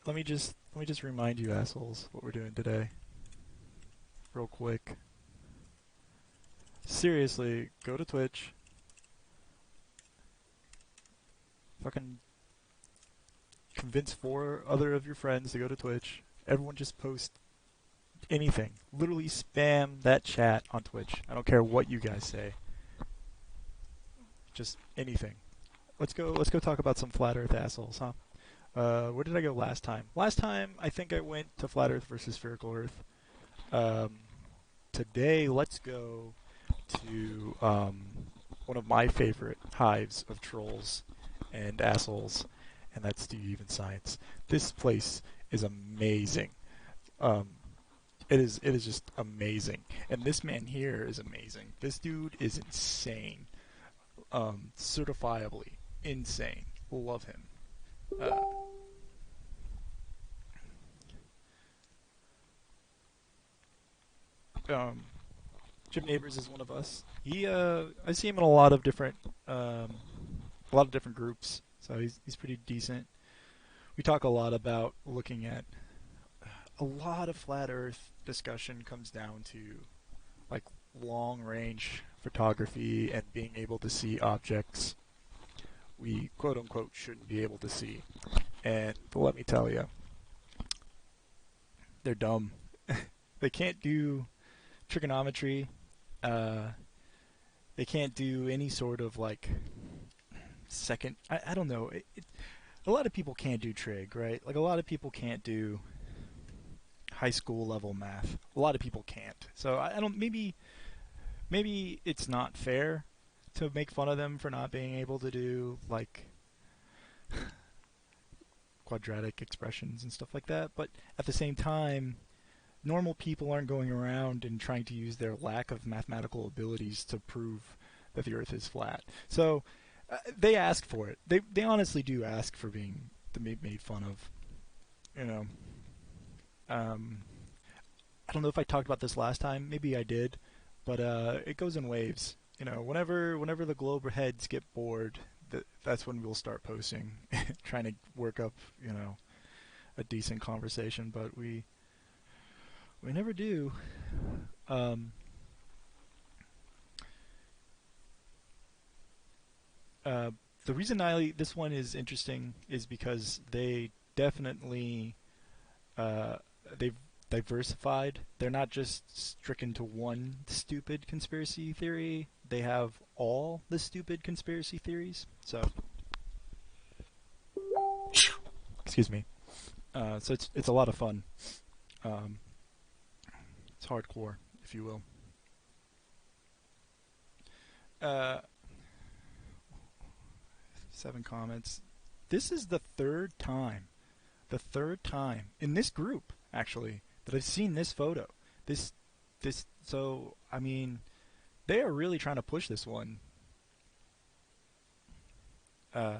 let me just remind you assholes what we're doing today, real quick. Seriously, go to Twitch. Fucking convince four other of your friends to go to Twitch. Everyone just post anything. Literally spam that chat on Twitch. I don't care what you guys say. Just anything. Let's go talk about some flat earth assholes, huh? Where did I go last time? Last time I think I went to flat earth versus spherical earth. Um, Today let's go to one of my favorite hives of trolls and assholes, and that's Do You Even Science. This place is amazing. Um, it is just amazing, and this man here is amazing. This dude is insane, certifiably insane. Love him. Uh, um, Jim Neighbors is one of us. I see him in um, a lot of different groups, so he's pretty decent. We talk a lot about looking at a lot of flat Earth discussion comes down to like long range photography and being able to see objects we quote unquote shouldn't be able to see. And let me tell you, they're dumb. They can't do trigonometry. Uh, they can't do any sort of like second. I don't know. A lot of people can't do trig, right? Like a lot of people can't do high school level math. A lot of people can't. So I don't. Maybe it's not fair to make fun of them for not being able to do like quadratic expressions and stuff like that. But at the same time, normal people aren't going around and trying to use their lack of mathematical abilities to prove that the Earth is flat. So they ask for it. They honestly do ask for being made fun of. You know, um, I don't know if I talked about this last time. Maybe I did, but it goes in waves. You know, whenever the globe heads get bored, that's when we'll start posting, trying to work up a decent conversation. But we never do. Um, uh, the reason this one is interesting is because they definitely uh, they've diversified. They're not just stricken to one stupid conspiracy theory. They have all the stupid conspiracy theories. So, excuse me. So it's a lot of fun. Um, it's hardcore, if you will. Uh, 7 comments. This is the third time in this group actually that I've seen this photo. This this so I mean they are really trying to push this one. Uh,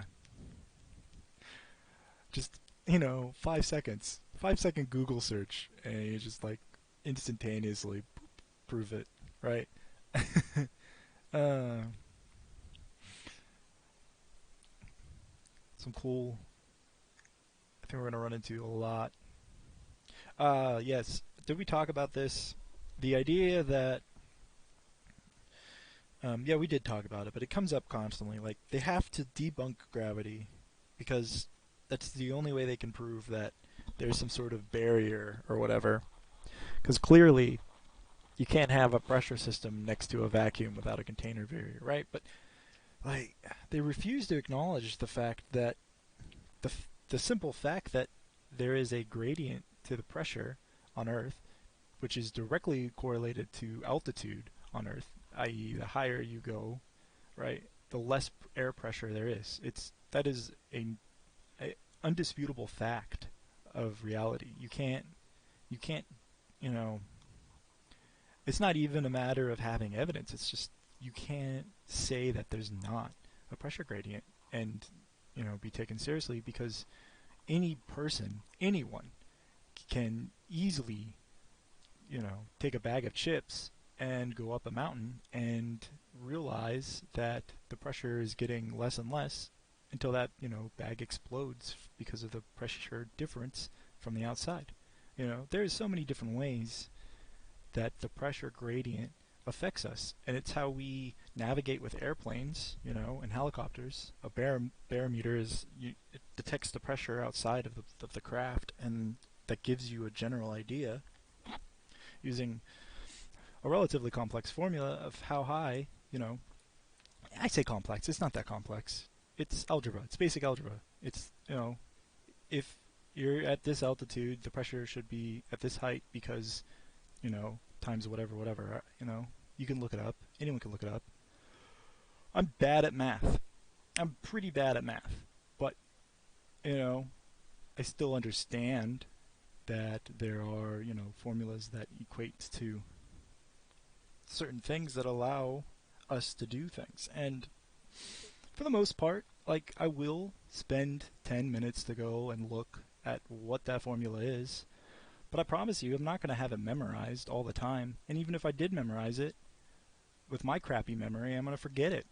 just 5 seconds, 5 second Google search, and you just like instantaneously prove it, right? uh, some cool. I think we're gonna run into a lot. Yes. Did we talk about this? The idea that yeah, we did talk about it, but it comes up constantly. Like they have to debunk gravity because that's the only way they can prove that there's some sort of barrier or whatever. Because clearly, you can't have a pressure system next to a vacuum without a container barrier, right? But like they refuse to acknowledge the fact that the simple fact that there is a gradient to the pressure on Earth, which is directly correlated to altitude on Earth, i.e., the higher you go, right, the less air pressure there is. That is a undisputable fact of reality. You can't you know it's not even a matter of having evidence. It's just you can't say that there's not a pressure gradient and be taken seriously because any person, anyone, can easily take a bag of chips and go up a mountain and realize that the pressure is getting less and less, until that, bag explodes because of the pressure difference from the outside. There's so many different ways that the pressure gradient affects us, and it's how we navigate with airplanes, and helicopters. A barometer it detects the pressure outside of the craft, and that gives you a general idea using a relatively complex formula of how high, I say complex, it's not that complex. It's algebra, it's basic algebra. It's, if you're at this altitude, the pressure should be at this height because, times whatever, you can look it up. Anyone can look it up. I'm bad at math. I'm pretty bad at math. But, I still understand that there are, formulas that equate to certain things that allow us to do things. And for the most part, like, I will spend 10 minutes to go and look at what that formula is. But I promise you, I'm not going to have it memorized all the time. And even if I did memorize it, with my crappy memory, I'm going to forget it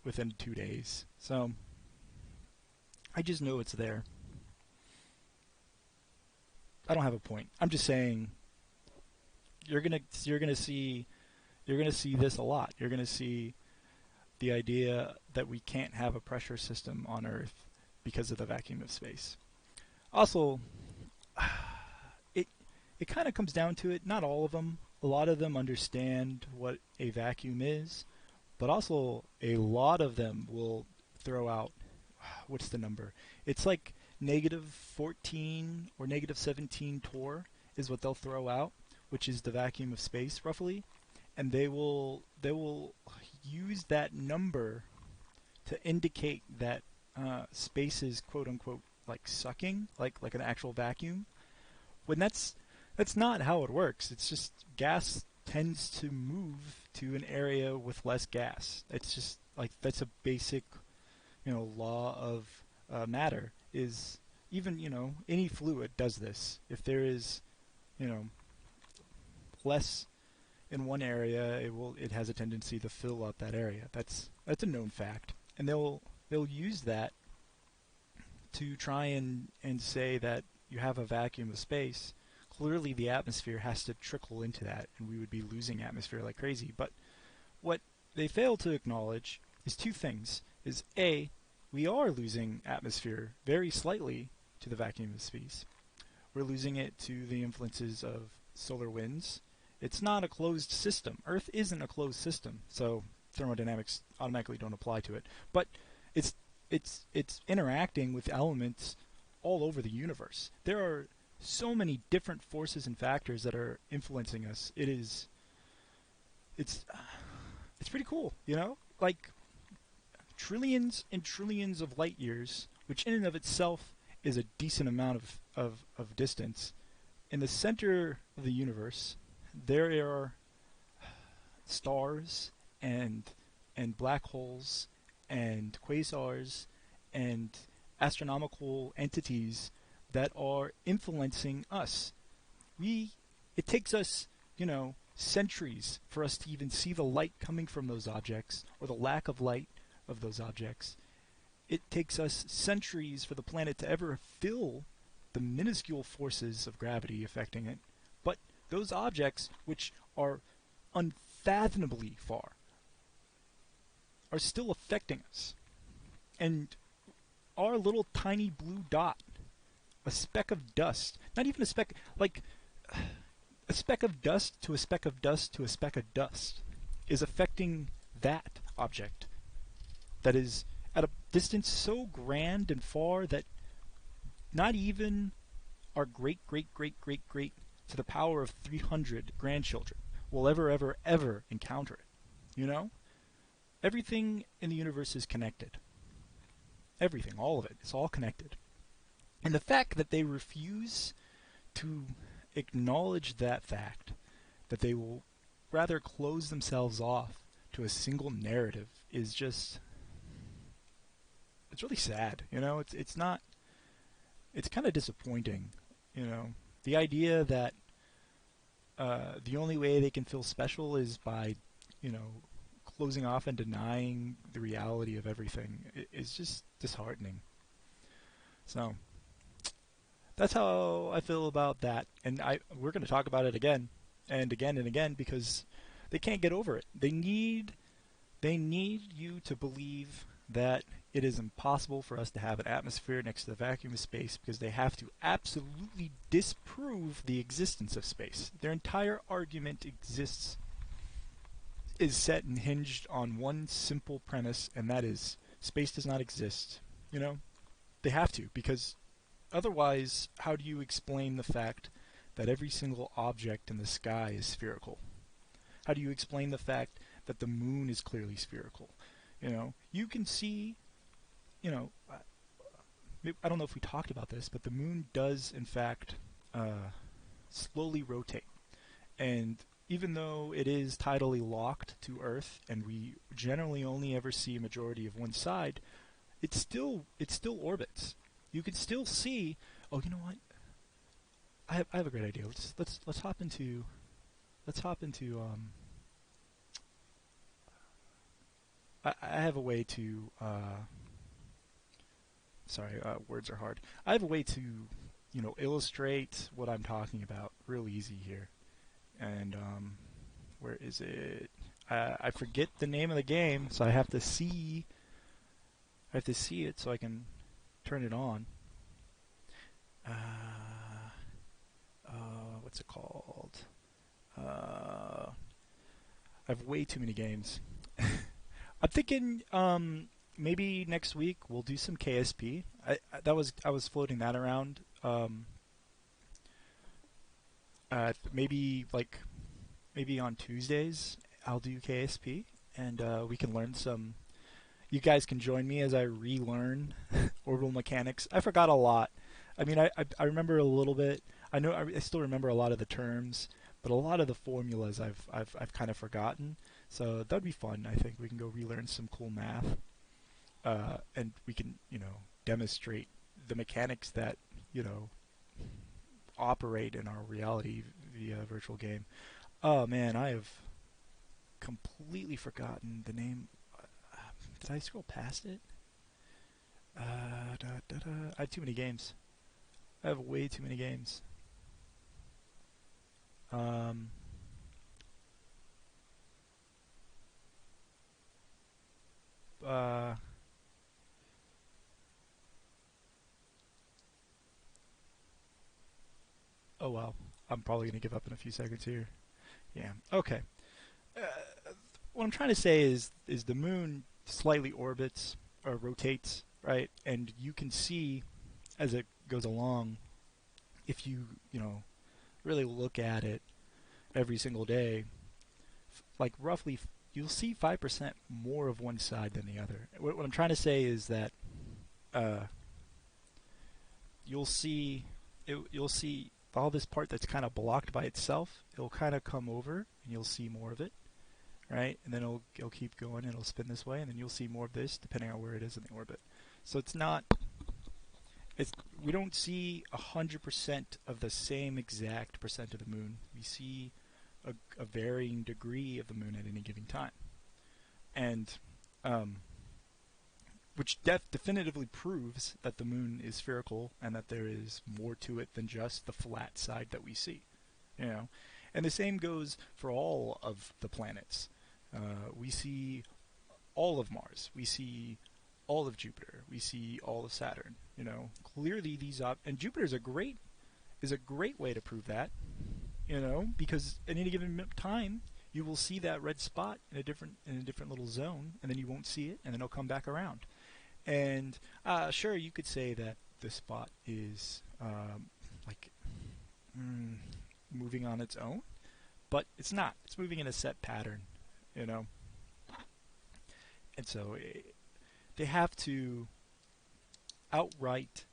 within 2 days. So, I just know it's there. I don't have a point. I'm just saying, you're gonna see this a lot. You're gonna see the idea that we can't have a pressure system on Earth because of the vacuum of space. Also, it kind of comes down to it. Not all of them. A lot of them understand what a vacuum is, but also a lot of them will throw out, what's the number? It's like -14 or -17 torr is what they'll throw out, which is the vacuum of space roughly, and they will use that number to indicate that space is quote unquote like sucking, like an actual vacuum. When that's not how it works. It's just gas tends to move to an area with less gas. It's just like that's a basic, law of matter. Is even any fluid does this. If there is, less in one area, it has a tendency to fill up that area. That's a known fact, and they'll use that to try and say that you have a vacuum of space. Clearly the atmosphere has to trickle into that, and we would be losing atmosphere like crazy. But what they fail to acknowledge is two things. Is A, we are losing atmosphere very slightly to the vacuum of space. We're losing it to the influences of solar winds. It's not a closed system. Earth isn't a closed system, so thermodynamics automatically don't apply to it. But it's interacting with elements all over the universe. There are so many different forces and factors that are influencing us. It's pretty cool, Like trillions and trillions of light years, which in and of itself is a decent amount of distance. In the center of the universe, there are stars and black holes and quasars and astronomical entities that are influencing us. It takes us, centuries for us to even see the light coming from those objects or the lack of light of those objects. It takes us centuries for the planet to ever feel the minuscule forces of gravity affecting it. But those objects, which are unfathomably far, are still affecting us. And our little tiny blue dot, a speck of dust, not even a speck, like a speck of dust to a speck of dust to a speck of dust, is affecting that object that is at a distance so grand and far that not even our great to the power of 300 grandchildren will ever encounter it. Everything in the universe is connected. Everything, all of it, it's all connected. And the fact that they refuse to acknowledge that fact, that they will rather close themselves off to a single narrative, is just, it's really sad. It's kind of disappointing. The idea that the only way they can feel special is by, closing off and denying the reality of everything is just disheartening. So that's how I feel about that, and we're going to talk about it again and again and again because they can't get over it. They need you to believe that it is impossible for us to have an atmosphere next to the vacuum of space because they have to absolutely disprove the existence of space. Their entire argument is set and hinged on one simple premise, and that is space does not exist. You know, they have to because otherwise, how do you explain the fact that every single object in the sky is spherical? How do you explain the fact that the moon is clearly spherical? You know, you can see, you know, I don't know if we talked about this, but the moon does, in fact, slowly rotate. And even though it is tidally locked to Earth, and we generally only ever see a majority of one side, it still orbits. You can still see. Oh, you know what? I have a great idea. Let's hop into I have a way to sorry, words are hard. I have a way to, illustrate what I'm talking about real easy here. And where is it? I forget the name of the game, so I have to see it so I can turn it on. What's it called? I have way too many games. I'm thinking maybe next week we'll do some KSP. I was floating that around. Maybe on Tuesdays I'll do KSP, and we can learn some. You guys can join me as I relearn orbital mechanics. I forgot a lot. I mean, I remember a little bit. I know I still remember a lot of the terms, but a lot of the formulas I've kind of forgotten. So that'd be fun. I think we can go relearn some cool math, and we can demonstrate the mechanics that you know operate in our reality via virtual game. Oh man, I have completely forgotten the name. Did I scroll past it? I have too many games. I have way too many games. Um, uh, oh well. I'm probably gonna give up in a few seconds here. Yeah. Okay. What I'm trying to say is the moon slightly orbits or rotates, right? And you can see as it goes along, if you really look at it every single day, like roughly you'll see 5% more of one side than the other. What I'm trying to say is that uh, you'll see you'll see all this part that's kind of blocked by itself. It'll kind of come over, and you'll see more of it, right? And then it'll keep going, and it'll spin this way, and then you'll see more of this depending on where it is in the orbit. So it's we don't see 100% of the same exact percent of the moon. We see a varying degree of the moon at any given time, and um, which definitively proves that the moon is spherical and that there is more to it than just the flat side that we see. You know, and the same goes for all of the planets. We see all of Mars. We see all of Jupiter. We see all of Saturn. Clearly and Jupiter is a great way to prove that. Because at any given time you will see that red spot in a different little zone, and then you won't see it, and then it'll come back around. And sure, you could say that the spot is like moving on its own, but it's not. It's moving in a set pattern, you know. And so they have to outright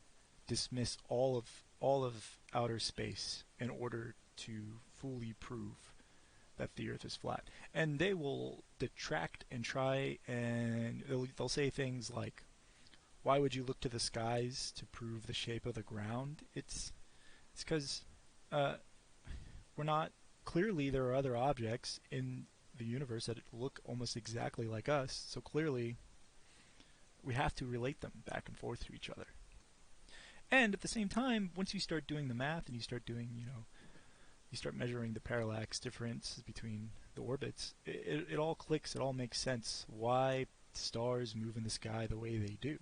dismiss all of outer space in order to fully prove that the Earth is flat. And they will detract and try, and they'll say things like, "Why would you look to the skies to prove the shape of the ground?" It's because we're not. Clearly, there are other objects in the universe that look almost exactly like us. So clearly, we have to relate them back and forth to each other. And at the same time, once you start doing the math and you start doing, you start measuring the parallax difference between the orbits, it all clicks, it all makes sense. Why stars move in the sky the way they do.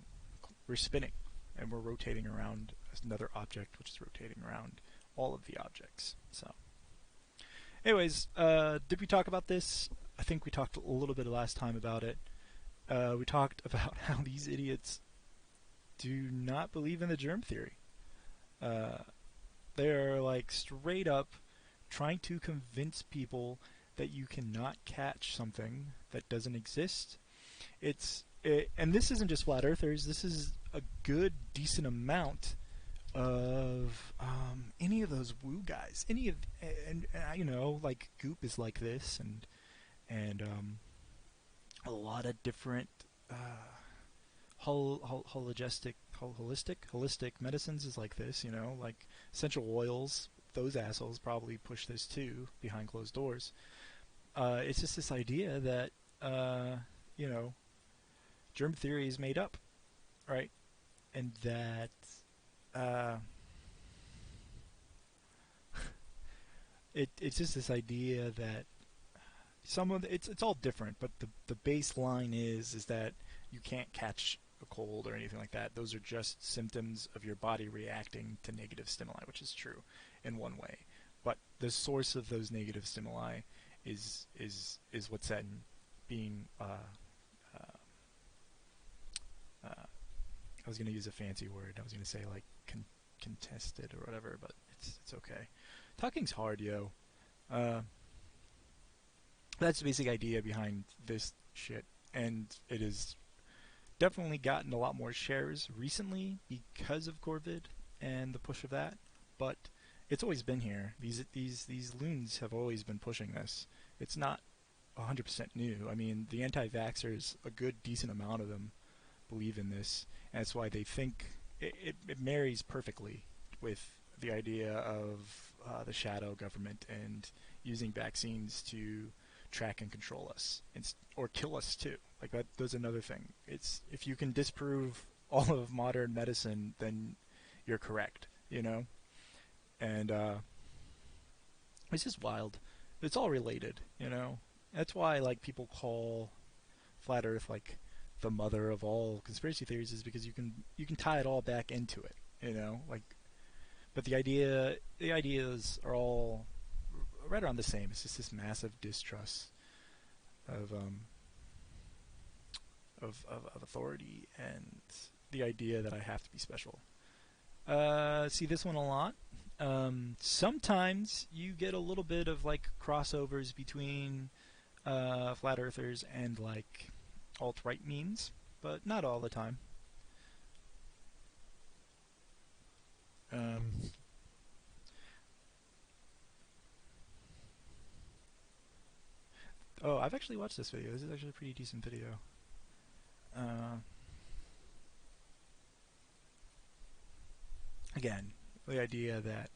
We're spinning, and we're rotating around another object, which is rotating around all of the objects. So, anyways, did we talk about this? I think we talked a little bit last time about it. We talked about how these idiots do not believe in the germ theory. They're like straight up trying to convince people that you cannot catch something that doesn't exist. And this isn't just flat earthers. This is a good, decent amount of any of those woo guys. Any of and like Goop is like this, and a lot of different holistic medicines is like this. Like essential oils. Those assholes probably push this too behind closed doors. It's just this idea that germ theory is made up, right? And that it's just this idea that it's all different, but the baseline is that you can't catch a cold or anything like that. Those are just symptoms of your body reacting to negative stimuli, which is true in one way. But the source of those negative stimuli is what's said being I was going to use a fancy word. I was going to say like contested or whatever, but it's okay. Talking's hard, yo. That's the basic idea behind this shit, and it has definitely gotten a lot more shares recently because of Corvid and the push of that. But it's always been here. These loons have always been pushing this. It's not 100% new. I mean, the anti-vaxxers, a good decent amount of them believe in this, and that's why they think it marries perfectly with the idea of the shadow government and using vaccines to track and control us, or kill us too. Like that's another thing. It's if you can disprove all of modern medicine, then you're correct, and it's just wild. It's all related, That's why like people call flat Earth like the mother of all conspiracy theories, is because you can tie it all back into it, like. But the ideas are all right around the same. It's just this massive distrust of authority and the idea that I have to be special. See this one a lot. Sometimes you get a little bit of like crossovers between flat earthers and like alt-right memes, but not all the time. Oh, I've actually watched this video. This is actually a pretty decent video. Again, the idea that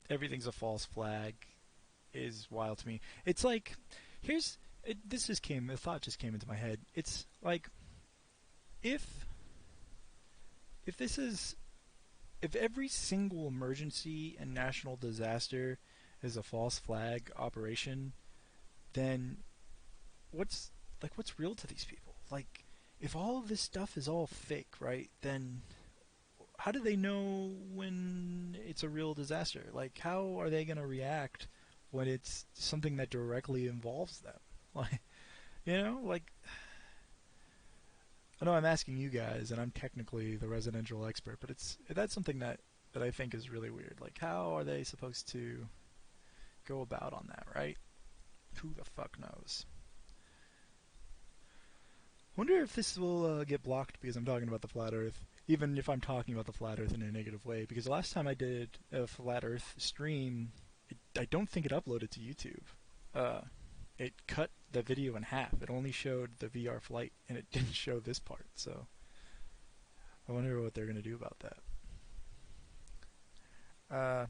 everything's a false flag is wild to me. It's like, a thought just came into my head. It's like, if this is, if every single emergency and national disaster is a false flag operation, then what's real to these people? Like, if all of this stuff is all fake, right, then how do they know when it's a real disaster? Like, how are they going to react when it's something that directly involves them? Like, like, I know I'm asking you guys, and I'm technically the residential expert, but that's something that I think is really weird. Like, how are they supposed to go about on that, right? Who the fuck knows? Wonder if this will get blocked because I'm talking about the flat Earth, even if I'm talking about the flat Earth in a negative way. Because the last time I did a flat Earth stream, I don't think it uploaded to YouTube. It cut the video in half. It only showed the VR flight, and it didn't show this part. So I wonder what they're gonna do about that.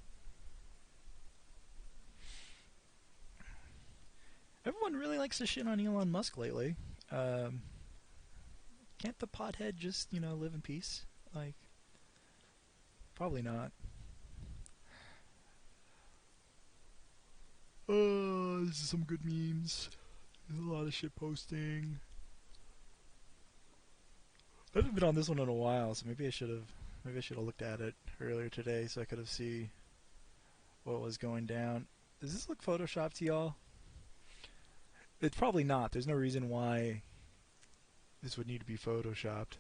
Everyone everyone really likes to shit on Elon Musk lately. Um, can't the pothead just, live in peace? Like, probably not. Oh, this is some good memes. There's a lot of shit posting. I haven't been on this one in a while, so maybe I should have looked at it earlier today so I could have see what was going down. Does this look photoshopped to y'all? It's probably not. There's no reason why this would need to be photoshopped.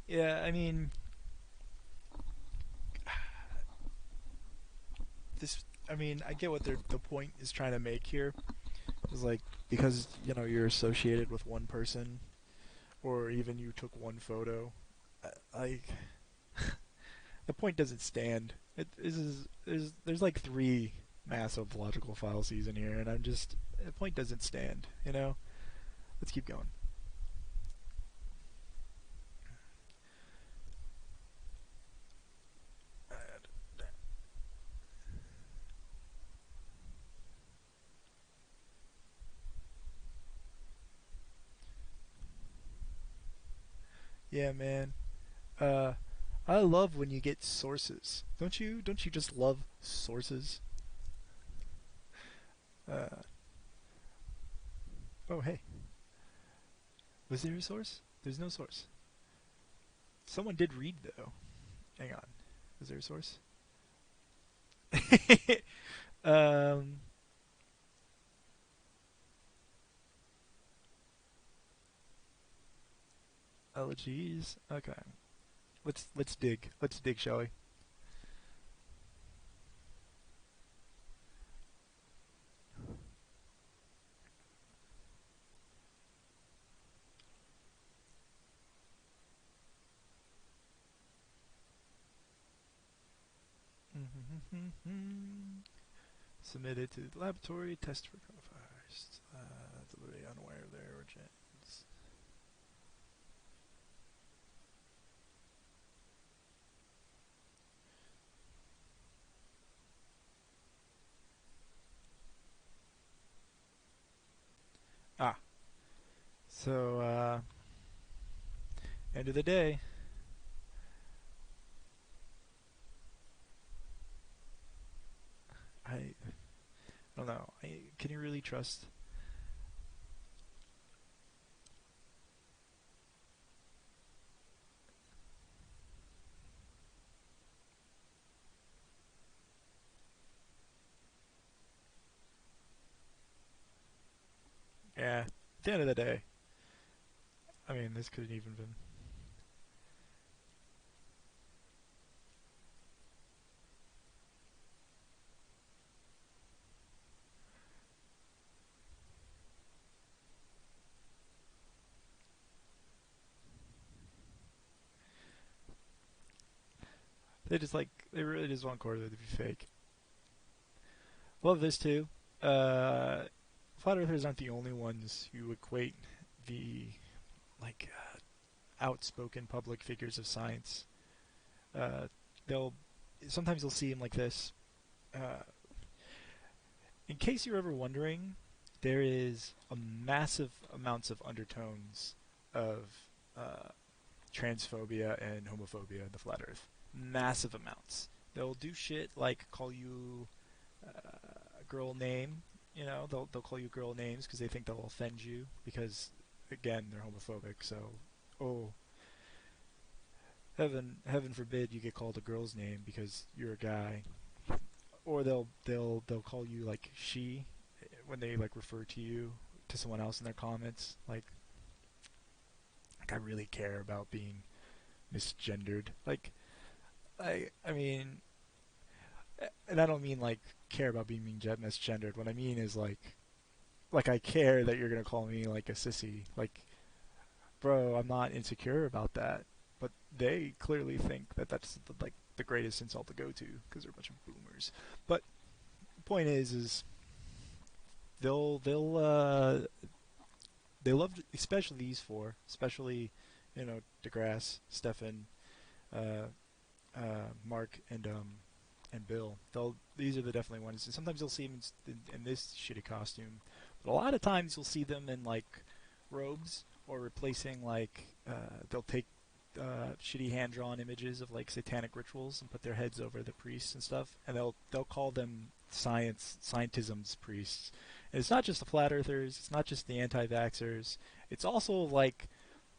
Yeah, I mean, this. I mean, I get what the point is trying to make here. Is like because you're associated with one person, or even you took one photo. Like the point doesn't stand. There's like three massive logical fallacies in here, and the point doesn't stand. Let's keep going. Yeah, man. Uh, I love when you get sources. Don't you? Don't you just love sources? Uh, oh hey, was there a source? There's no source. Someone did read though. Hang on. Was there a source? um. Oh jeez. Okay. Let's dig. Let's dig, shall we? Submitted to the laboratory. Test for coronavirus. Deliberately unaware of their origins. Ah. So end of the day. I don't know. Can you really trust? Yeah. At the end of the day, I mean, this could have even been. They really just want Corda to be fake. Love this too. Uh, Flat Earthers aren't the only ones who equate the like outspoken public figures of science. Uh, they'll sometimes you'll see them like this. Uh, in case you're ever wondering, there is a massive amounts of undertones of uh, transphobia and homophobia in the flat Earth. Massive amounts. They'll do shit like call you a girl name. They'll call you girl names because they think they'll offend you because again they're homophobic. So, oh, heaven forbid you get called a girl's name because you're a guy. Or they'll call you like she when they like refer to you to someone else in their comments. Like I really care about being misgendered. Like I mean, and I don't mean like care about being misgendered. What I mean is like I care that you're gonna call me like a sissy. Like, bro, I'm not insecure about that. But they clearly think that that's like the greatest insult to go to because they're a bunch of boomers. But the point is they'll they love especially these four, especially DeGrasse, Stefan, uh, Mark and Bill. These are the definitely ones. And sometimes you'll see them in this shitty costume, but a lot of times you'll see them in like robes or replacing like they'll take shitty hand drawn images of like satanic rituals and put their heads over the priests and stuff, and they'll call them scientism's priests. And it's not just the flat earthers, it's not just the anti-vaxxers, it's also like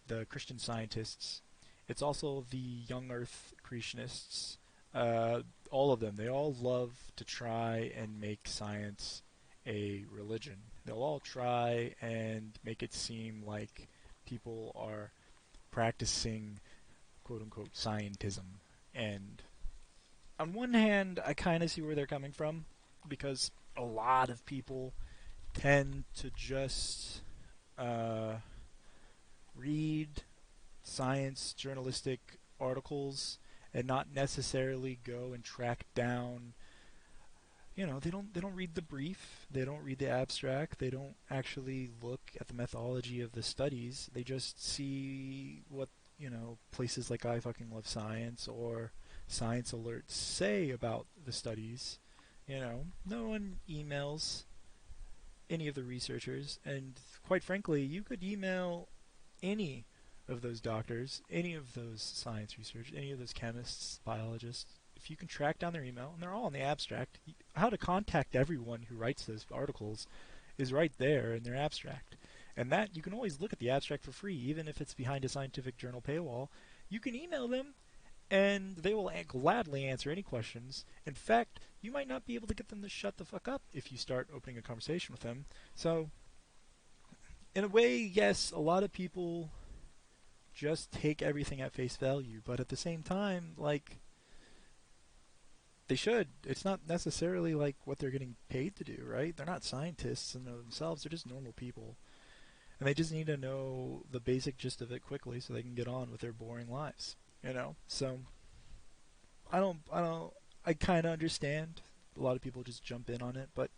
the Christian Scientists. It's also the young Earth creationists. All of them. They all love to try and make science a religion. They'll all try and make it seem like people are practicing quote unquote scientism. And on one hand, I kind of see where they're coming from because a lot of people tend to just uh, read science journalistic articles and not necessarily go and track down, they don't read the brief, they don't read the abstract, they don't actually look at the methodology of the studies. They just see what, places like I fucking love science or science alerts say about the studies. No one emails any of the researchers, and quite frankly you could email any of those doctors, any of those science researchers, any of those chemists, biologists, if you can track down their email, and they're all in the abstract, how to contact everyone who writes those articles is right there in their abstract. And that, you can always look at the abstract for free, even if it's behind a scientific journal paywall. You can email them, and they will gladly answer any questions. In fact, you might not be able to get them to shut the fuck up if you start opening a conversation with them. So, in a way, yes, a lot of people just take everything at face value, but at the same time, like, they should. It's not necessarily like what they're getting paid to do, right? They're not scientists in themselves, they're just normal people. And they just need to know the basic gist of it quickly so they can get on with their boring lives. So, I kind of understand. A lot of people just jump in on it, but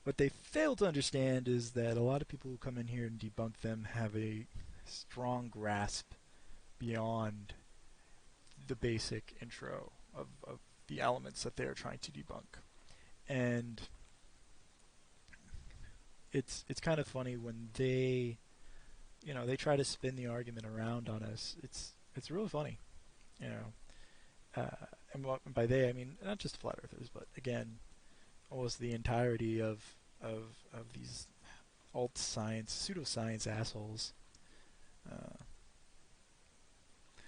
what they fail to understand is that a lot of people who come in here and debunk them have a strong grasp beyond the basic intro of the elements that they're trying to debunk. And it's kind of funny when they try to spin the argument around on us. It's really funny, you know. And by they I mean not just flat earthers, but again, almost the entirety of these alt science, pseudoscience assholes. Uh,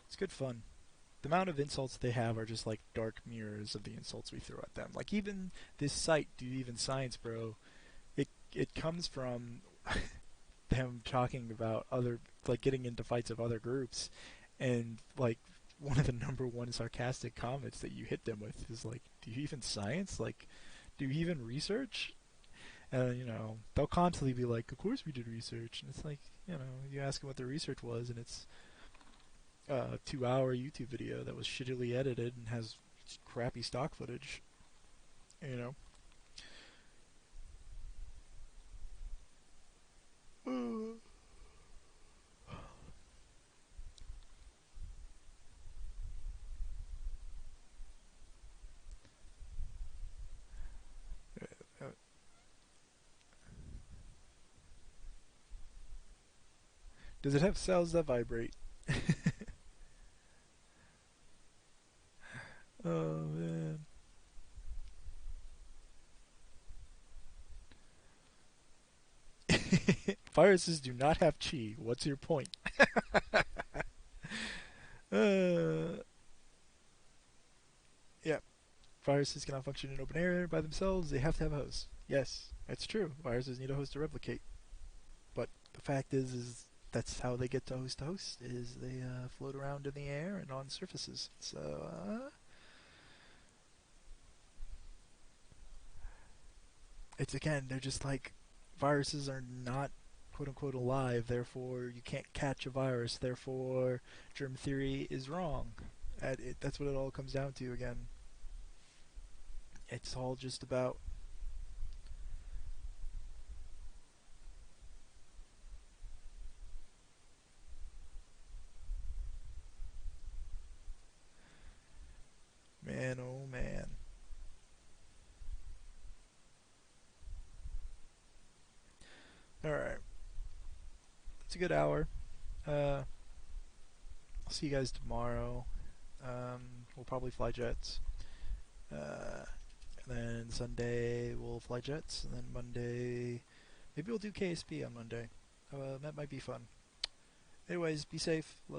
it's good fun. The amount of insults they have are just like dark mirrors of the insults we throw at them. Like even this site, Do You Even Science, Bro? It comes from them talking about other, like getting into fights of other groups, and like one of the number one sarcastic comments that you hit them with is like, "Do you even science? Like, do you even research?" And they'll constantly be like, "Of course we did research," and it's like, you ask them what their research was, and it's a 2-hour YouTube video that was shittily edited and has crappy stock footage. You know. Does it have cells that vibrate? Oh man. Viruses do not have chi. What's your point? uh, yeah, viruses cannot function in open air by themselves. They have to have a host. Yes, that's true. Viruses need a host to replicate. But the fact is that's how they get to host. Is they float around in the air and on surfaces. So it's again, they're just like viruses are not quote unquote alive. Therefore, you can't catch a virus. Therefore, germ theory is wrong. That's what it all comes down to again. It's all just about Alright. It's a good hour. I'll see you guys tomorrow. We'll probably fly jets. And then Sunday we'll fly jets, and then Monday maybe we'll do KSP on Monday. That might be fun. Anyways, be safe. Love.